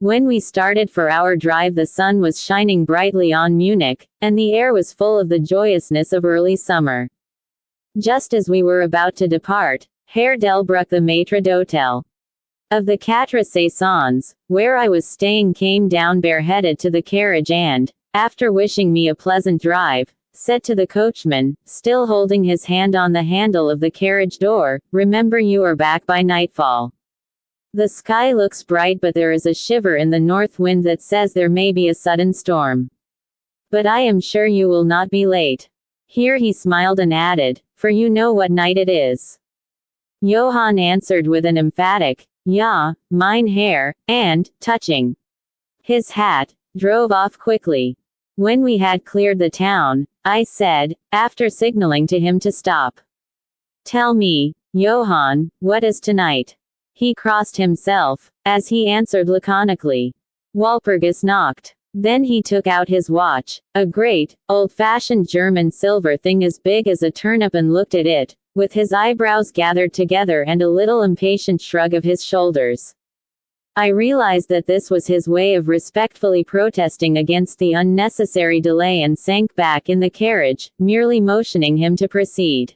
When we started for our drive, the sun was shining brightly on Munich, and the air was full of the joyousness of early summer. Just as we were about to depart, Herr Delbruck, the maître d'hôtel of the Quatre Saisons, where I was staying, came down bareheaded to the carriage and, after wishing me a pleasant drive, said to the coachman, still holding his hand on the handle of the carriage door, "Remember, you are back by nightfall. The sky looks bright, but there is a shiver in the north wind that says there may be a sudden storm. But I am sure you will not be late." Here he smiled and added, "For you know what night it is." Johann answered with an emphatic, "Ja, mein Herr," and, touching his hat, drove off quickly. When we had cleared the town, I said, after signaling to him to stop, "Tell me, Johann, what is tonight?" He crossed himself, as he answered laconically, "Walpurgis Nacht." Then he took out his watch, a great, old-fashioned German silver thing as big as a turnip, and looked at it, with his eyebrows gathered together and a little impatient shrug of his shoulders. I realized that this was his way of respectfully protesting against the unnecessary delay, and sank back in the carriage, merely motioning him to proceed.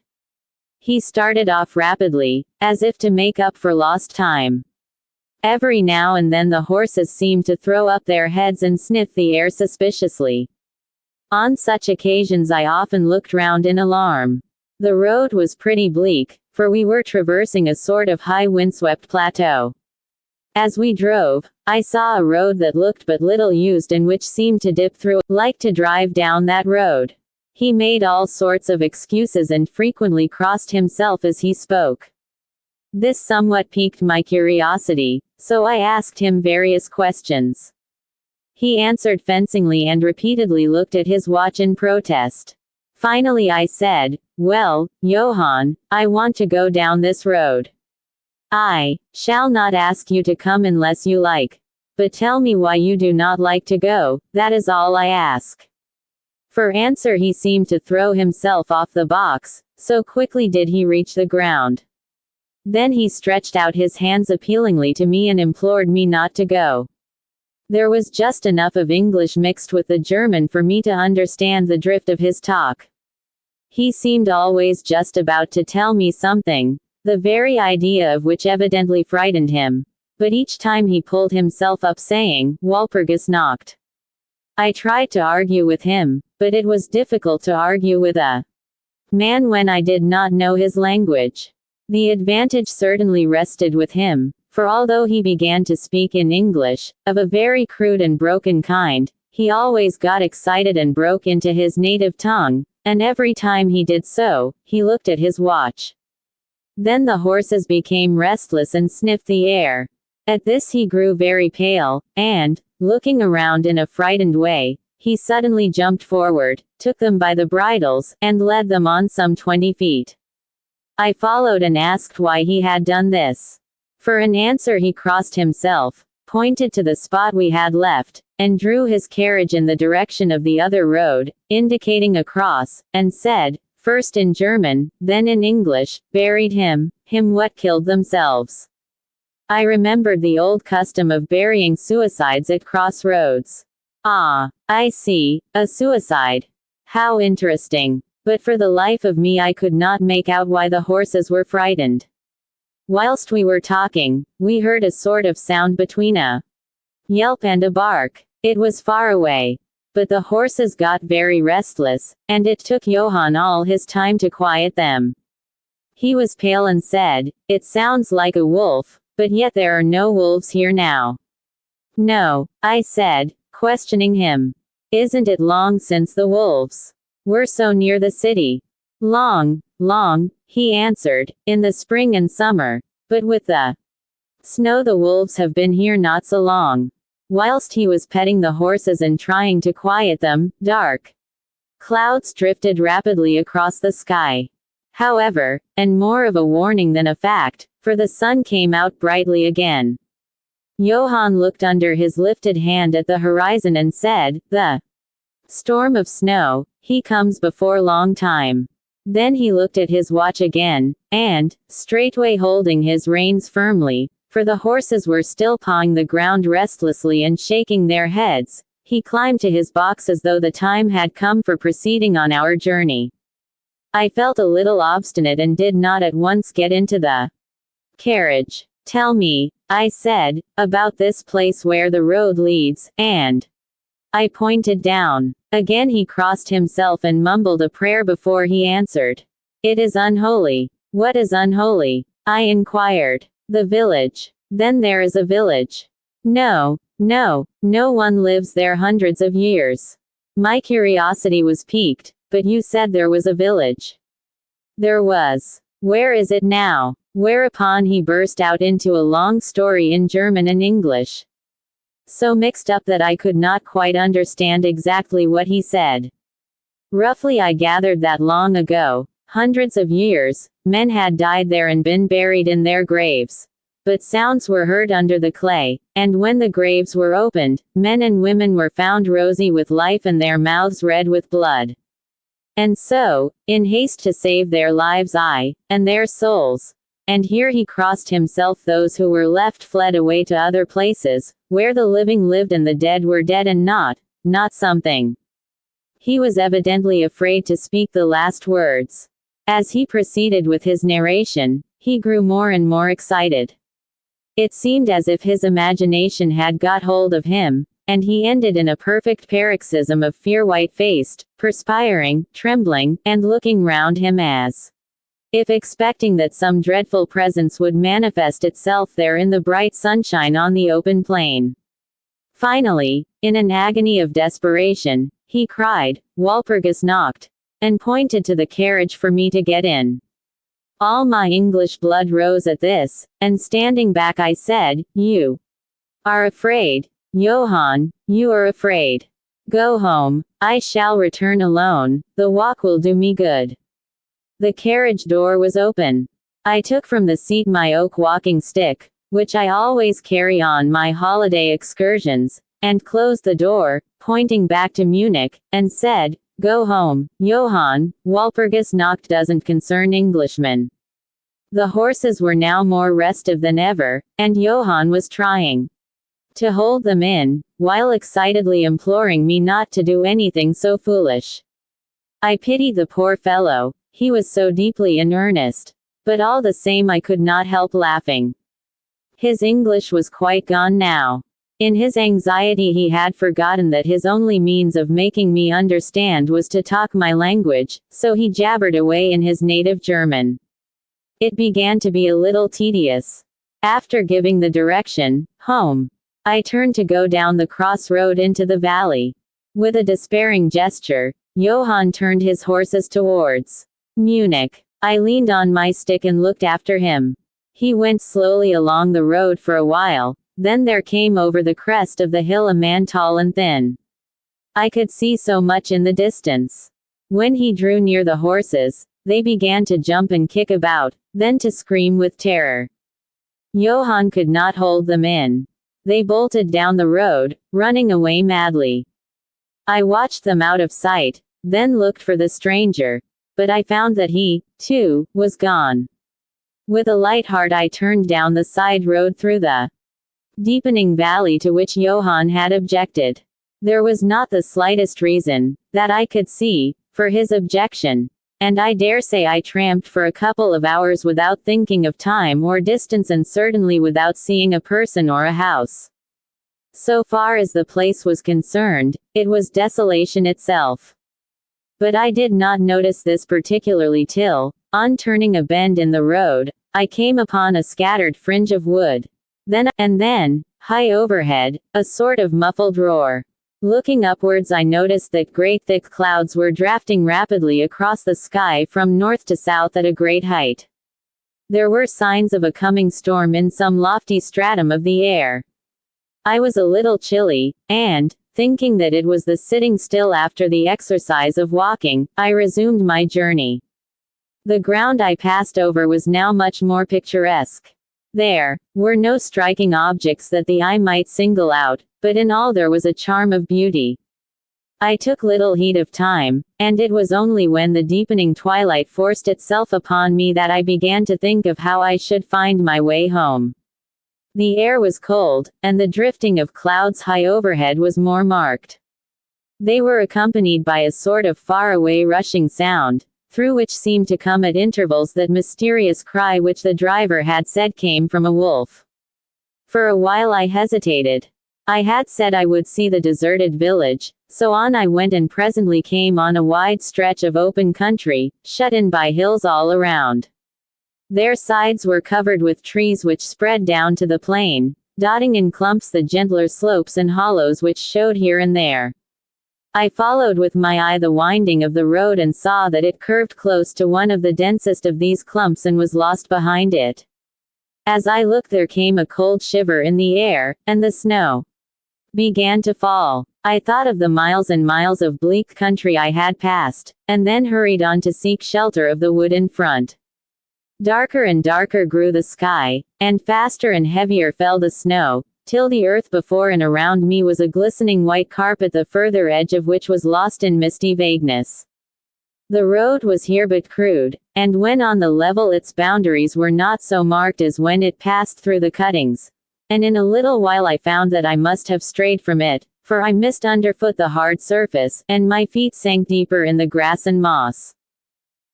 He started off rapidly, as if to make up for lost time. Every now and then the horses seemed to throw up their heads and sniff the air suspiciously. On such occasions I often looked round in alarm. The road was pretty bleak, for we were traversing a sort of high windswept plateau. As we drove, I saw a road that looked but little used, and which seemed to dip through. Like to drive down that road. He made all sorts of excuses and frequently crossed himself as he spoke. This somewhat piqued my curiosity, so I asked him various questions. He answered fencingly and repeatedly looked at his watch in protest. Finally I said, "Well, Johann, I want to go down this road. I shall not ask you to come unless you like. But tell me why you do not like to go, that is all I ask." For answer he seemed to throw himself off the box, so quickly did he reach the ground. Then he stretched out his hands appealingly to me and implored me not to go. There was just enough of English mixed with the German for me to understand the drift of his talk. He seemed always just about to tell me something, the very idea of which evidently frightened him, but each time he pulled himself up saying, "Walpurgis Nacht." I tried to argue with him, but it was difficult to argue with a man when I did not know his language. The advantage certainly rested with him, for although he began to speak in English, of a very crude and broken kind, he always got excited and broke into his native tongue, and every time he did so, he looked at his watch. Then the horses became restless and sniffed the air. At this he grew very pale, and, looking around in a frightened way, he suddenly jumped forward, took them by the bridles, and led them on some 20 feet. I followed and asked why he had done this. For an answer he crossed himself, pointed to the spot we had left, and drew his carriage in the direction of the other road, indicating across, and said, first in German, then in English, "Buried him what killed themselves." I remembered the old custom of burying suicides at crossroads. Ah, I see, a suicide. How interesting. But for the life of me I could not make out why the horses were frightened. Whilst we were talking, we heard a sort of sound between a yelp and a bark. It was far away. But the horses got very restless, and it took Johann all his time to quiet them. He was pale and said, "It sounds like a wolf, but yet there are no wolves here now." "No," I said, questioning him. "Isn't it long since the wolves were so near the city?" "Long, long," he answered, "in the spring and summer. But with the snow the wolves have been here not so long." Whilst he was petting the horses and trying to quiet them, dark clouds drifted rapidly across the sky. However, and more of a warning than a fact, for the sun came out brightly again. Johann looked under his lifted hand at the horizon and said, "The storm of snow, he comes before long time." Then he looked at his watch again, and, straightway holding his reins firmly, for the horses were still pawing the ground restlessly and shaking their heads. He climbed to his box as though the time had come for proceeding on our journey. I felt a little obstinate and did not at once get into the carriage. "Tell me," I said, "about this place where the road leads," and I pointed down. Again he crossed himself and mumbled a prayer before he answered. "It is unholy." "What is unholy?" I inquired. "The village." "Then there is a village?" No one lives there hundreds of years." My curiosity was piqued. "But you said there was a village." "There was." "Where is it now?" Whereupon he burst out into a long story in German and English, so mixed up that I could not quite understand exactly what he said. Roughly I gathered that long ago, hundreds of years, men had died there and been buried in their graves. But sounds were heard under the clay, and when the graves were opened, men and women were found rosy with life and their mouths red with blood. And so, in haste to save their lives and their souls, and here he crossed himself, those who were left fled away to other places, where the living lived and the dead were dead and not something. He was evidently afraid to speak the last words. As he proceeded with his narration, he grew more and more excited. It seemed as if his imagination had got hold of him, and he ended in a perfect paroxysm of fear, white-faced, perspiring, trembling, and looking round him as if expecting that some dreadful presence would manifest itself there in the bright sunshine on the open plain. Finally, in an agony of desperation, he cried, "Walpurgis Nacht," and pointed to the carriage for me to get in. All my English blood rose at this, and standing back I said, "You are afraid, Johann, you are afraid. Go home, I shall return alone, the walk will do me good." The carriage door was open. I took from the seat my oak walking stick, which I always carry on my holiday excursions, and closed the door, pointing back to Munich, and said, "Go home, Johann, Walpurgis Nacht doesn't concern Englishmen." The horses were now more restive than ever, and Johann was trying to hold them in, while excitedly imploring me not to do anything so foolish. I pitied the poor fellow, he was so deeply in earnest. But all the same I could not help laughing. His English was quite gone now. In his anxiety he had forgotten that his only means of making me understand was to talk my language, so he jabbered away in his native German. It began to be a little tedious. After giving the direction, home, I turned to go down the cross road into the valley. With a despairing gesture, Johann turned his horses towards Munich. I leaned on my stick and looked after him. He went slowly along the road for a while, then there came over the crest of the hill a man tall and thin. I could see so much in the distance. When he drew near the horses, they began to jump and kick about, then to scream with terror. Johann could not hold them in. They bolted down the road, running away madly. I watched them out of sight, then looked for the stranger, but I found that he, too, was gone. With a light heart I turned down the side road through the deepening valley to which Johann had objected. There was not the slightest reason, that I could see, for his objection, and I dare say I tramped for a couple of hours without thinking of time or distance, and certainly without seeing a person or a house. So far as the place was concerned, it was desolation itself. But I did not notice this particularly till, on turning a bend in the road, I came upon a scattered fringe of wood. Then, high overhead, a sort of muffled roar. Looking upwards I noticed that great thick clouds were drafting rapidly across the sky from north to south at a great height. There were signs of a coming storm in some lofty stratum of the air. I was a little chilly, and, thinking that it was the sitting still after the exercise of walking, I resumed my journey. The ground I passed over was now much more picturesque. There were no striking objects that the eye might single out, but in all there was a charm of beauty. I took little heed of time, and it was only when the deepening twilight forced itself upon me that I began to think of how I should find my way home. The air was cold, and the drifting of clouds high overhead was more marked. They were accompanied by a sort of far-away rushing sound, through which seemed to come at intervals that mysterious cry which the driver had said came from a wolf. For a while I hesitated. I had said I would see the deserted village, so on I went and presently came on a wide stretch of open country, shut in by hills all around. Their sides were covered with trees which spread down to the plain, dotting in clumps the gentler slopes and hollows which showed here and there. I followed with my eye the winding of the road and saw that it curved close to one of the densest of these clumps and was lost behind it. As I looked there came a cold shiver in the air, and the snow began to fall. I thought of the miles and miles of bleak country I had passed, and then hurried on to seek shelter of the wood in front. Darker and darker grew the sky, and faster and heavier fell the snow, till the earth before and around me was a glistening white carpet, the further edge of which was lost in misty vagueness. The road was here but crude, and when on the level its boundaries were not so marked as when it passed through the cuttings, and in a little while I found that I must have strayed from it, for I missed underfoot the hard surface, and my feet sank deeper in the grass and moss.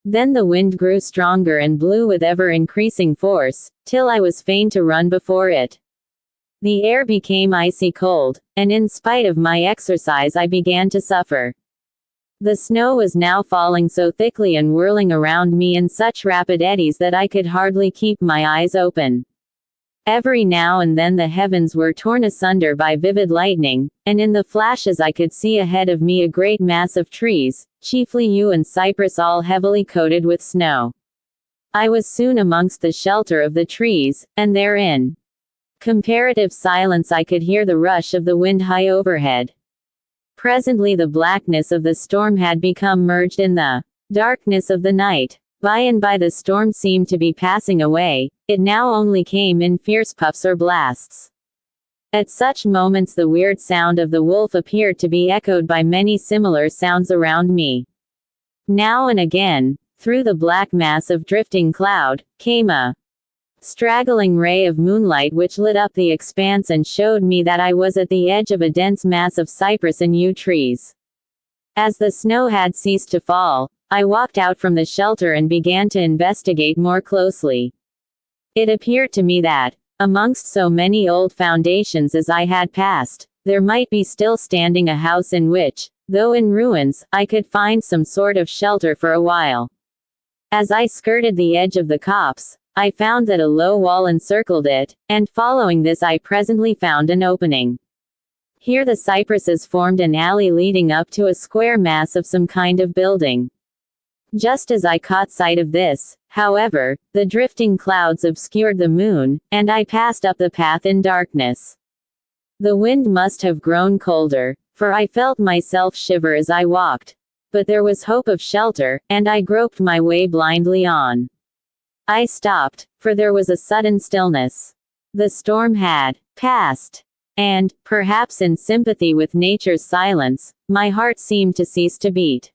Then the wind grew stronger and blew with ever-increasing force, till I was fain to run before it. The air became icy cold, and in spite of my exercise I began to suffer. The snow was now falling so thickly and whirling around me in such rapid eddies that I could hardly keep my eyes open. Every now and then the heavens were torn asunder by vivid lightning, and in the flashes I could see ahead of me a great mass of trees, chiefly yew and cypress, all heavily coated with snow. I was soon amongst the shelter of the trees, and there in comparative silence I could hear the rush of the wind high overhead. Presently the blackness of the storm had become merged in the darkness of the night. By and by the storm seemed to be passing away, it now only came in fierce puffs or blasts. At such moments the weird sound of the wolf appeared to be echoed by many similar sounds around me. Now and again, through the black mass of drifting cloud, came a straggling ray of moonlight which lit up the expanse and showed me that I was at the edge of a dense mass of cypress and yew trees. As the snow had ceased to fall, I walked out from the shelter and began to investigate more closely. It appeared to me that, amongst so many old foundations as I had passed, there might be still standing a house in which, though in ruins, I could find some sort of shelter for a while. As I skirted the edge of the copse, I found that a low wall encircled it, and following this I presently found an opening. Here the cypresses formed an alley leading up to a square mass of some kind of building. Just as I caught sight of this, however, the drifting clouds obscured the moon, and I passed up the path in darkness. The wind must have grown colder, for I felt myself shiver as I walked. But there was hope of shelter, and I groped my way blindly on. I stopped, for there was a sudden stillness. The storm had passed, and, perhaps in sympathy with nature's silence, my heart seemed to cease to beat.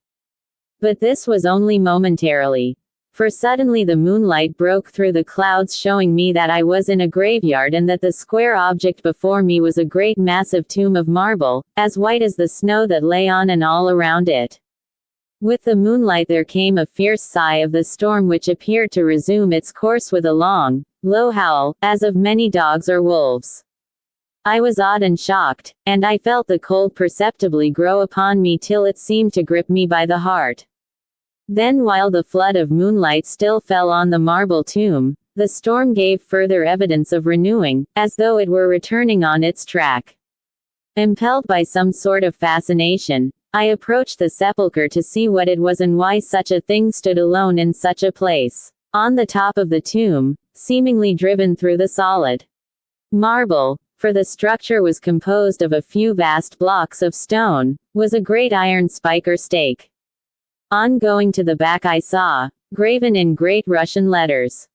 But this was only momentarily. For suddenly the moonlight broke through the clouds, showing me that I was in a graveyard and that the square object before me was a great massive tomb of marble, as white as the snow that lay on and all around it. With the moonlight there came a fierce sigh of the storm which appeared to resume its course with a long, low howl, as of many dogs or wolves. I was awed and shocked, and I felt the cold perceptibly grow upon me till it seemed to grip me by the heart. Then while the flood of moonlight still fell on the marble tomb, the storm gave further evidence of renewing, as though it were returning on its track. Impelled by some sort of fascination, I approached the sepulchre to see what it was and why such a thing stood alone in such a place. On the top of the tomb, seemingly driven through the solid marble, for the structure was composed of a few vast blocks of stone, was a great iron spike or stake. On going to the back I saw, graven in great Russian letters,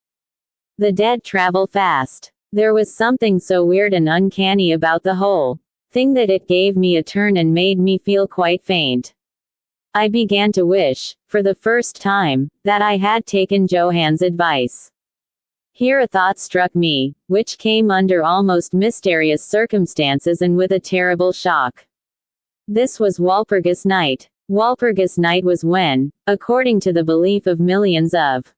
"The dead travel fast." There was something so weird and uncanny about the whole thing that it gave me a turn and made me feel quite faint. I began to wish, for the first time, that I had taken Johann's advice. Here a thought struck me, which came under almost mysterious circumstances and with a terrible shock. This was Walpurgis Night. Walpurgis Night was when, according to the belief of millions of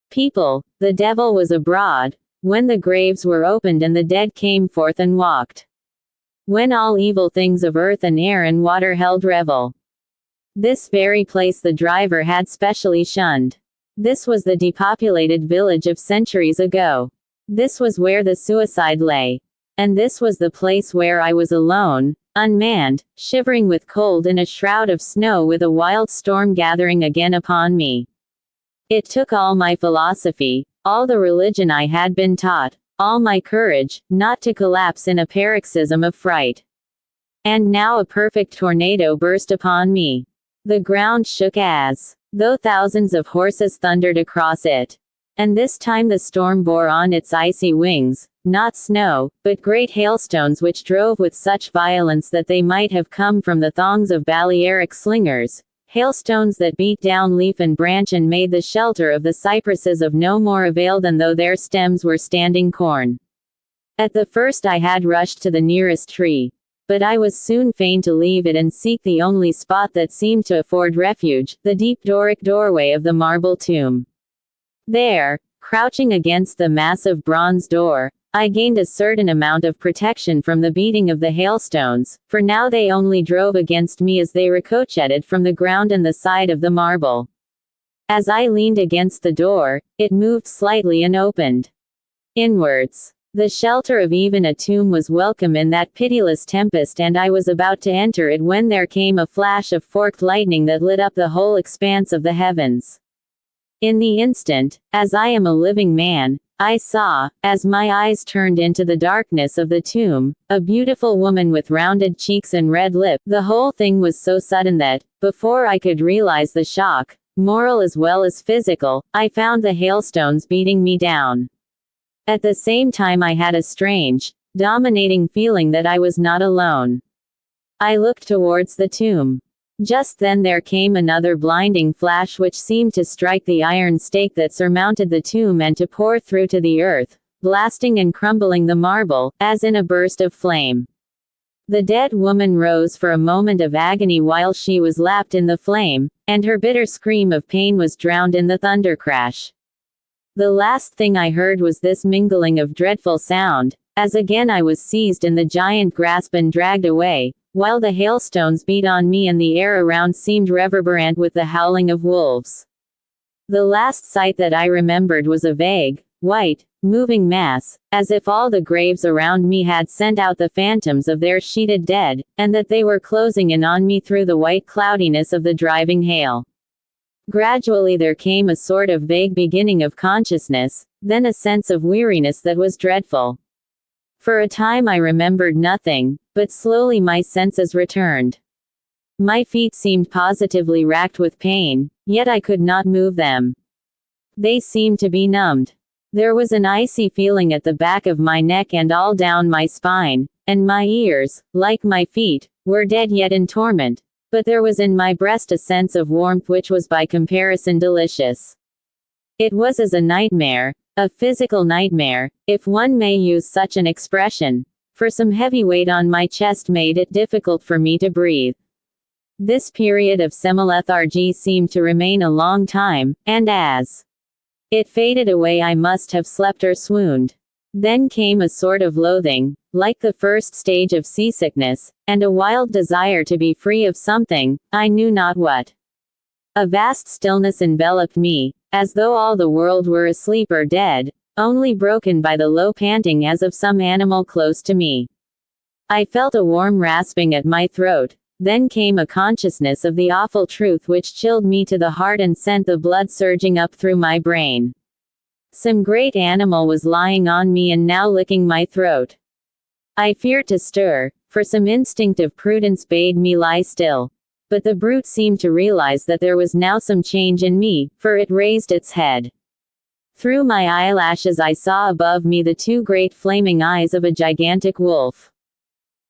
people, the devil was abroad, when the graves were opened and the dead came forth and walked. When all evil things of earth and air and water held revel. This very place the driver had specially shunned. This was the depopulated village of centuries ago. This was where the suicide lay. And this was the place where I was alone, unmanned, shivering with cold in a shroud of snow with a wild storm gathering again upon me. It took all my philosophy, all the religion I had been taught, all my courage, not to collapse in a paroxysm of fright. And now a perfect tornado burst upon me. The ground shook as though thousands of horses thundered across it. And this time the storm bore on its icy wings, not snow, but great hailstones which drove with such violence that they might have come from the thongs of Balearic slingers. Hailstones that beat down leaf and branch and made the shelter of the cypresses of no more avail than though their stems were standing corn. At the first I had rushed to the nearest tree. But I was soon fain to leave it and seek the only spot that seemed to afford refuge, the deep Doric doorway of the marble tomb. There, crouching against the massive bronze door, I gained a certain amount of protection from the beating of the hailstones, for now they only drove against me as they ricocheted from the ground and the side of the marble. As I leaned against the door, it moved slightly and opened inwards. The shelter of even a tomb was welcome in that pitiless tempest, and I was about to enter it when there came a flash of forked lightning that lit up the whole expanse of the heavens. In the instant, as I am a living man, I saw, as my eyes turned into the darkness of the tomb, a beautiful woman with rounded cheeks and red lip. The whole thing was so sudden that, before I could realize the shock, moral as well as physical, I found the hailstones beating me down. At the same time I had a strange, dominating feeling that I was not alone. I looked towards the tomb. Just then there came another blinding flash which seemed to strike the iron stake that surmounted the tomb and to pour through to the earth, blasting and crumbling the marble, as in a burst of flame. The dead woman rose for a moment of agony while she was lapped in the flame, and her bitter scream of pain was drowned in the thunder crash. The last thing I heard was this mingling of dreadful sound, as again I was seized in the giant grasp and dragged away, while the hailstones beat on me and the air around seemed reverberant with the howling of wolves. The last sight that I remembered was a vague, white, moving mass, as if all the graves around me had sent out the phantoms of their sheeted dead, and that they were closing in on me through the white cloudiness of the driving hail. Gradually there came a sort of vague beginning of consciousness, then a sense of weariness that was dreadful. For a time I remembered nothing, but slowly my senses returned. My feet seemed positively racked with pain, yet I could not move them. They seemed to be numbed. There was an icy feeling at the back of my neck and all down my spine, and my ears, like my feet, were dead yet in torment, but there was in my breast a sense of warmth which was by comparison delicious. It was as a nightmare, a physical nightmare, if one may use such an expression, for some heavy weight on my chest made it difficult for me to breathe. This period of semi-lethargy seemed to remain a long time, and as it faded away I must have slept or swooned. Then came a sort of loathing, like the first stage of seasickness, and a wild desire to be free of something, I knew not what. A vast stillness enveloped me, as though all the world were asleep or dead, only broken by the low panting as of some animal close to me. I felt a warm rasping at my throat, then came a consciousness of the awful truth which chilled me to the heart and sent the blood surging up through my brain. Some great animal was lying on me and now licking my throat. I feared to stir, for some instinct of prudence bade me lie still. But the brute seemed to realize that there was now some change in me, for it raised its head. Through my eyelashes I saw above me the two great flaming eyes of a gigantic wolf.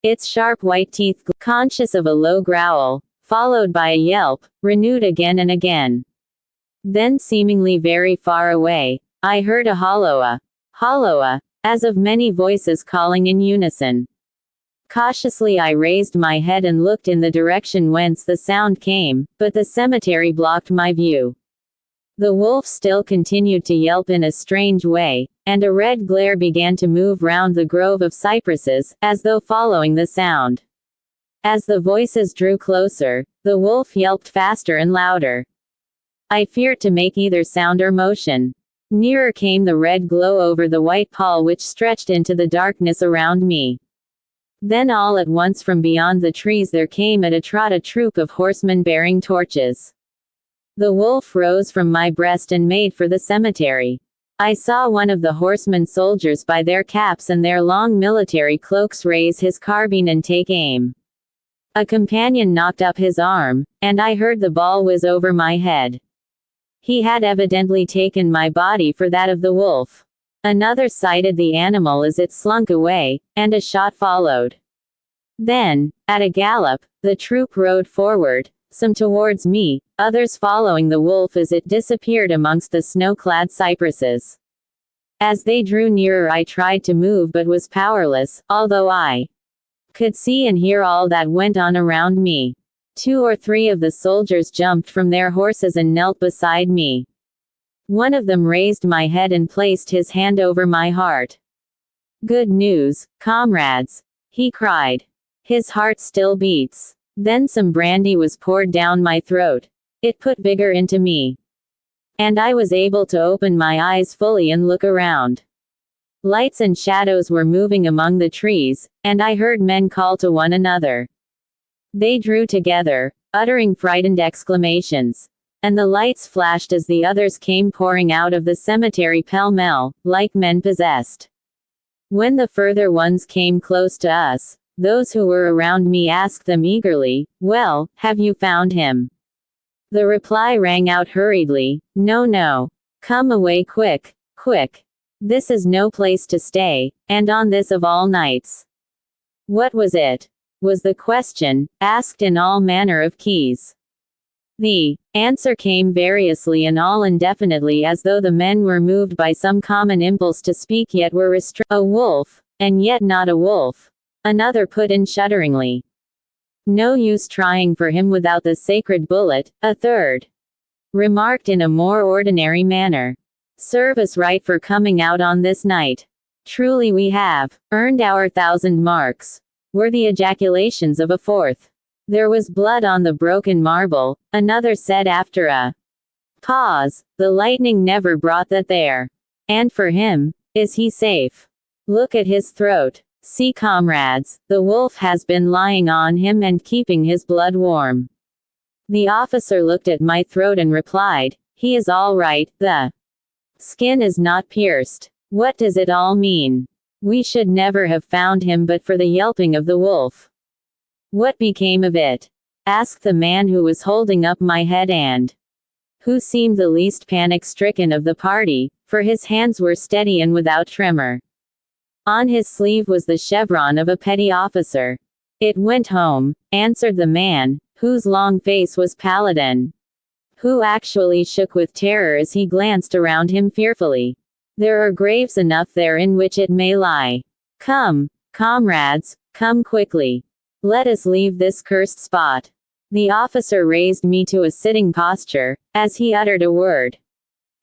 Its sharp white teeth, conscious of a low growl, followed by a yelp, renewed again and again. Then seemingly very far away, I heard a hollow hollow, as of many voices calling in unison. Cautiously I raised my head and looked in the direction whence the sound came, but the cemetery blocked my view. The wolf still continued to yelp in a strange way, and a red glare began to move round the grove of cypresses, as though following the sound. As the voices drew closer, the wolf yelped faster and louder. I feared to make either sound or motion. Nearer came the red glow over the white pall which stretched into the darkness around me. Then all at once from beyond the trees there came at a trot a troop of horsemen bearing torches. The wolf rose from my breast and made for the cemetery. I saw one of the horsemen soldiers by their caps and their long military cloaks raise his carbine and take aim. A companion knocked up his arm, and I heard the ball whiz over my head. He had evidently taken my body for that of the wolf. Another sighted the animal as it slunk away, and a shot followed. Then, at a gallop, the troop rode forward, some towards me, others following the wolf as it disappeared amongst the snow-clad cypresses. As they drew nearer I tried to move but was powerless, although I could see and hear all that went on around me. 2 or 3 of the soldiers jumped from their horses and knelt beside me. One of them raised my head and placed his hand over my heart. "Good news, comrades," he cried. His heart still beats. Then some brandy was poured down my throat. It put vigor into me. And I was able to open my eyes fully and look around. Lights and shadows were moving among the trees, and I heard men call to one another. They drew together, uttering frightened exclamations. And the lights flashed as the others came pouring out of the cemetery pell-mell, like men possessed. When the further ones came close to us, those who were around me asked them eagerly, "Well, have you found him?" The reply rang out hurriedly, "No, no. Come away quick, quick. This is no place to stay, and on this of all nights." What was it? Was the question, asked in all manner of keys. The answer came variously and all indefinitely as though the men were moved by some common impulse to speak yet were restrained. "A wolf, and yet not a wolf," another put in shudderingly. "No use trying for him without the sacred bullet," a third remarked in a more ordinary manner. "Serve us right for coming out on this night. Truly we have earned our 1,000 marks," were the ejaculations of a fourth. "There was blood on the broken marble," another said after a pause. "The lightning never brought that there. And for him, is he safe? Look at his throat. See, comrades, the wolf has been lying on him and keeping his blood warm." The officer looked at my throat and replied, "He is all right, the skin is not pierced." What does it all mean? We should never have found him but for the yelping of the wolf. "What became of it?" asked the man who was holding up my head and who seemed the least panic-stricken of the party, for his hands were steady and without tremor. On his sleeve was the chevron of a petty officer. "It went home," answered the man, whose long face was pallid and who actually shook with terror as he glanced around him fearfully. "There are graves enough there in which it may lie. Come, comrades, come quickly. Let us leave this cursed spot." The officer raised me to a sitting posture, as he uttered a word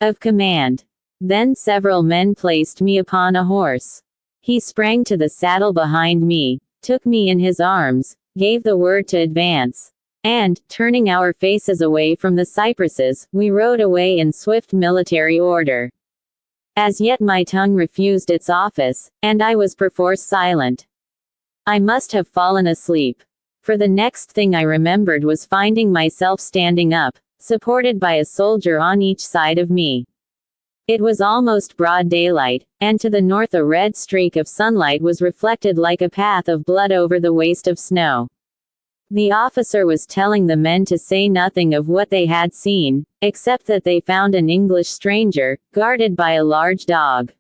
of command. Then several men placed me upon a horse. He sprang to the saddle behind me, took me in his arms, gave the word to advance, and, turning our faces away from the cypresses, we rode away in swift military order. As yet my tongue refused its office, and I was perforce silent. I must have fallen asleep. For the next thing I remembered was finding myself standing up, supported by a soldier on each side of me. It was almost broad daylight, and to the north a red streak of sunlight was reflected like a path of blood over the waste of snow. The officer was telling the men to say nothing of what they had seen, except that they found an English stranger, guarded by a large dog.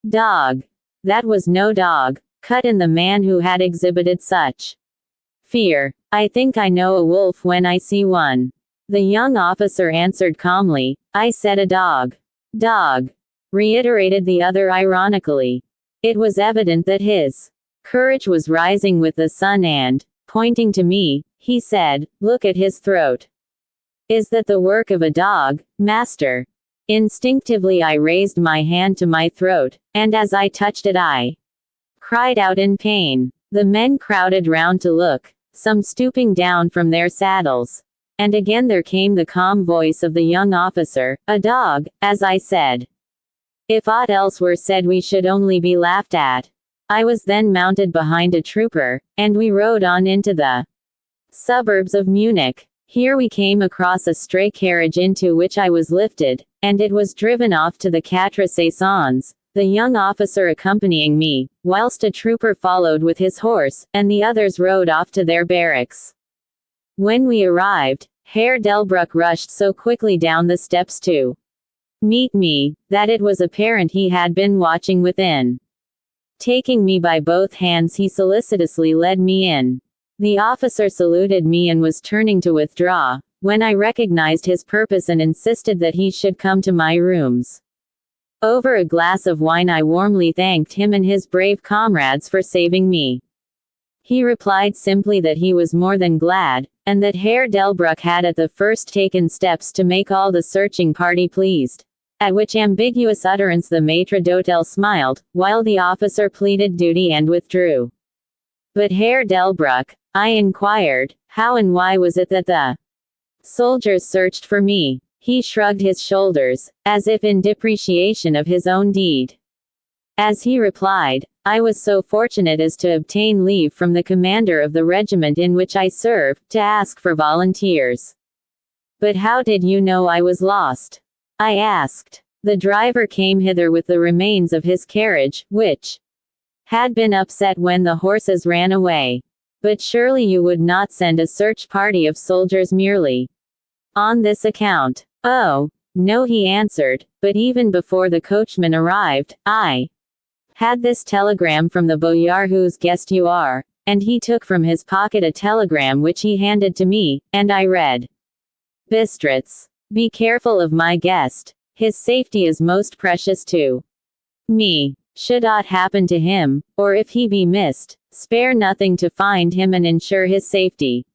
Dog. That was no dog, cut in the man who had exhibited such fear. "I think I know a wolf when I see one." The young officer answered calmly, "I said a dog." Dog. reiterated the other ironically. It was evident that his courage was rising with the sun and, pointing to me, he said, "Look at his throat. Is that the work of a dog, master?" Instinctively I raised my hand to my throat, and as I touched it I cried out in pain. The men crowded round to look, some stooping down from their saddles. And again there came the calm voice of the young officer, "A dog, as I said. If aught else were said we should only be laughed at." I was then mounted behind a trooper, and we rode on into the suburbs of Munich. Here we came across a stray carriage into which I was lifted, and it was driven off to the Quatre Saisons, the young officer accompanying me, whilst a trooper followed with his horse, and the others rode off to their barracks. When we arrived, Herr Delbruck rushed so quickly down the steps to meet me, that it was apparent he had been watching within. Taking me by both hands he solicitously led me in. The officer saluted me and was turning to withdraw, when I recognized his purpose and insisted that he should come to my rooms. Over a glass of wine I warmly thanked him and his brave comrades for saving me. He replied simply that he was more than glad, and that Herr Delbruck had at the first taken steps to make all the searching party pleased. At which ambiguous utterance the maître d'hôtel smiled, while the officer pleaded duty and withdrew. "But Herr Delbruck," I inquired, "how and why was it that the soldiers searched for me?" He shrugged his shoulders, as if in depreciation of his own deed. As he replied, "I was so fortunate as to obtain leave from the commander of the regiment in which I serve, to ask for volunteers." "But how did you know I was lost?" I asked. "The driver came hither with the remains of his carriage, which had been upset when the horses ran away. But surely you would not send a search party of soldiers merely on this account?" "Oh, no," he answered, "but even before the coachman arrived, I had this telegram from the boyar whose guest you are," and he took from his pocket a telegram which he handed to me, and I read: "Bistritz. Be careful of my guest. His safety is most precious to me. Should aught happen to him, or if he be missed, spare nothing to find him and ensure his safety.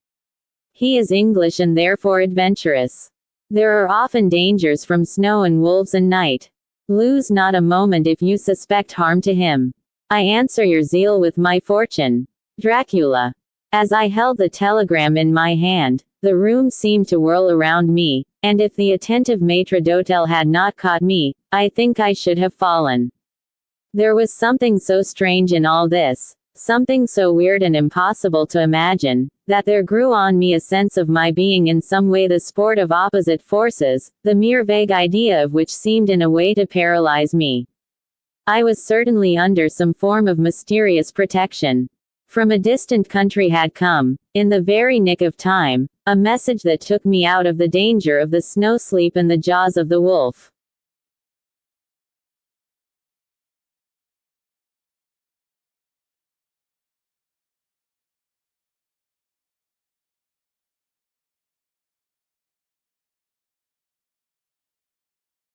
He is English and therefore adventurous. There are often dangers from snow and wolves and night. Lose not a moment if you suspect harm to him. I answer your zeal with my fortune. Dracula." As I held the telegram in my hand, the room seemed to whirl around me, and if the attentive maître d'hôtel had not caught me, I think I should have fallen. There was something so strange in all this, something so weird and impossible to imagine, that there grew on me a sense of my being in some way the sport of opposite forces, the mere vague idea of which seemed in a way to paralyze me. I was certainly under some form of mysterious protection. From a distant country had come, in the very nick of time, a message that took me out of the danger of the snow sleep and the jaws of the wolf.